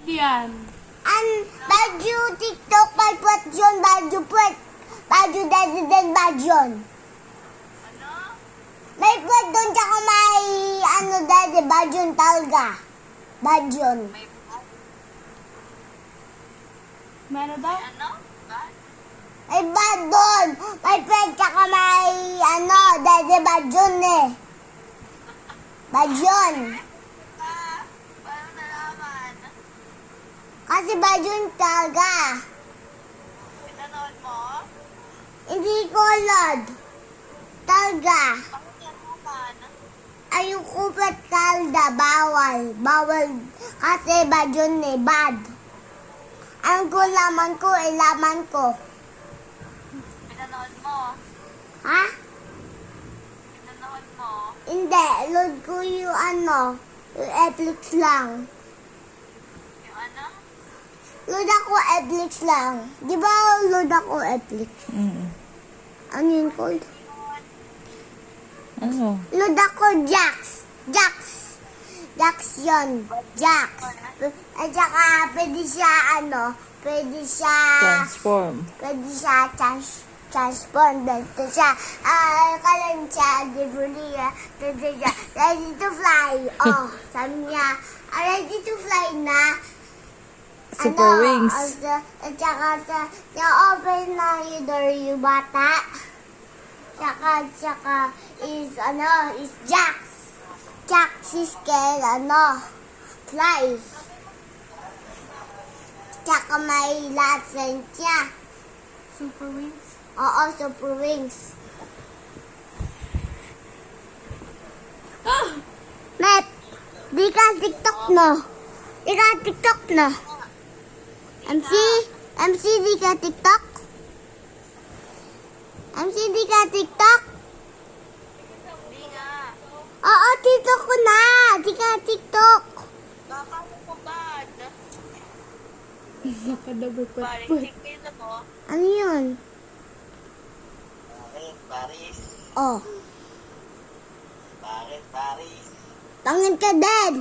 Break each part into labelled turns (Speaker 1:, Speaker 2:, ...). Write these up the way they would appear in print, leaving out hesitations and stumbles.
Speaker 1: Yan.
Speaker 2: Baju TikTok, buat yun, baju puwet. Baju daddy baju yun.
Speaker 3: Ano?
Speaker 2: May puwet doon, tsaka may, daddy, baju yun talaga. Baju yun.
Speaker 3: May
Speaker 1: Ano daw?
Speaker 3: ano? Ba?
Speaker 2: May bad doon. May puwet, tsaka may, daddy baju yun eh. Baju yun.
Speaker 3: Paano nalaman?
Speaker 2: Kasi baju yun talaga.
Speaker 3: Pinanood mo?
Speaker 2: Hindi ko alam. Talaga.
Speaker 3: Bakit yan naman?
Speaker 2: Ayoko ba't kalda, bawal. Bawal kasi baju yun eh, bad. Ang laman ko, laman ko.
Speaker 3: Pinanood mo?
Speaker 2: Ha?
Speaker 3: Pinanood mo?
Speaker 2: Hindi, load ko yung yung Netflix lang.
Speaker 3: Yung ano?
Speaker 2: Load ako Netflix lang. Di ba load ako Netflix? Ano yun called?
Speaker 4: Ano?
Speaker 2: Load ako Jax. Jax. Jax yun. Jax. At saka pwede siya pwede siya
Speaker 4: Transform.
Speaker 2: transform. Dito siya, kalan siya, Devulia, dito siya, ready to fly. Oh, sabi niya, ready to fly na.
Speaker 4: Super wings.
Speaker 2: At saka open na yung door yung bata. Tsaka is Jax. Jax is fly. Tsaka may lasan siya.
Speaker 1: Super wings.
Speaker 2: Oo, super wings. Met, di ka TikTok no? Di ka TikTok no? MC, di ka TikTok? MC, di ka TikTok?
Speaker 3: Hindi nga.
Speaker 2: Oo, TikTok ko na. Di ka TikTok.
Speaker 3: Baka mo ko bad.
Speaker 1: Nakadouble
Speaker 3: Paring
Speaker 1: pat.
Speaker 3: tingin mo.
Speaker 2: Ano yun?
Speaker 3: Paris.
Speaker 2: Oh,
Speaker 3: Bakit Paris?
Speaker 2: pangit ka din.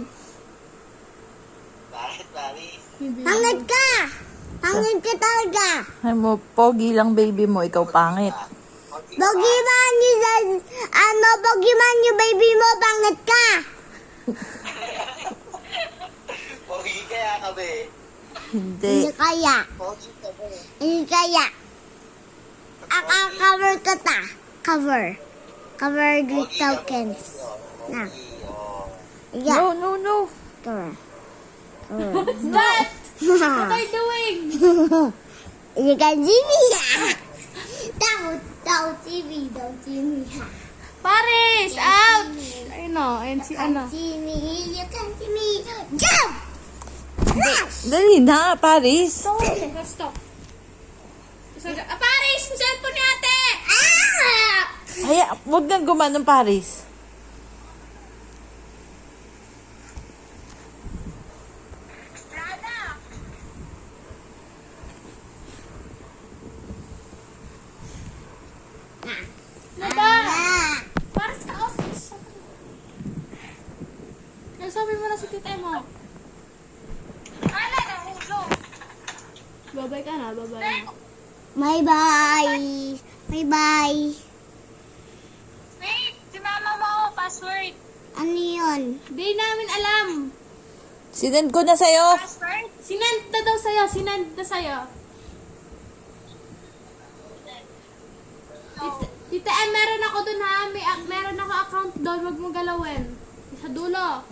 Speaker 3: Bakit Paris?
Speaker 2: Pangit ka. Pangit ka talaga.
Speaker 4: Ay mo, pogi lang baby mo, ikaw pangit.
Speaker 2: Bogi man yung, bogi man yung baby mo, pangit ka.
Speaker 3: Pogi kaya ka ba eh?
Speaker 4: Hindi.
Speaker 2: Hindi kaya.
Speaker 3: Pogi ka ba eh?
Speaker 2: Hindi kaya. Cover ka ta. Cover. Cover with tokens. Na. Yeah.
Speaker 4: No.
Speaker 2: Cover.
Speaker 1: What? What are you doing?
Speaker 2: You can see me. Don't see me. Don't see me.
Speaker 1: Paris! Ouch! Ayun o. Ayun si ano.
Speaker 2: See me. You can see me. Jump!
Speaker 4: Dali na, Paris.
Speaker 1: Stop. Stop. Paris! Yung cellphone ni ate!
Speaker 2: Ah!
Speaker 4: Ay, wag nang gumanong, Paris.
Speaker 1: Ano ba?
Speaker 2: Ah!
Speaker 1: Paris ka office. Nasabi mo na si tita mo.
Speaker 3: Ala, nahulog.
Speaker 1: Babay ka na, babay na.
Speaker 2: Bye-bye. Bye-bye.
Speaker 3: Wait, si mama mo, password.
Speaker 2: Ano yun?
Speaker 1: Di namin alam.
Speaker 4: Sinend ko na sa'yo.
Speaker 3: Password?
Speaker 1: Sinend na daw sa'yo. Sinend na sa'yo. Tita, meron ako dun ha. Meron ako account doon. Huwag mo galawin. Sa dulo.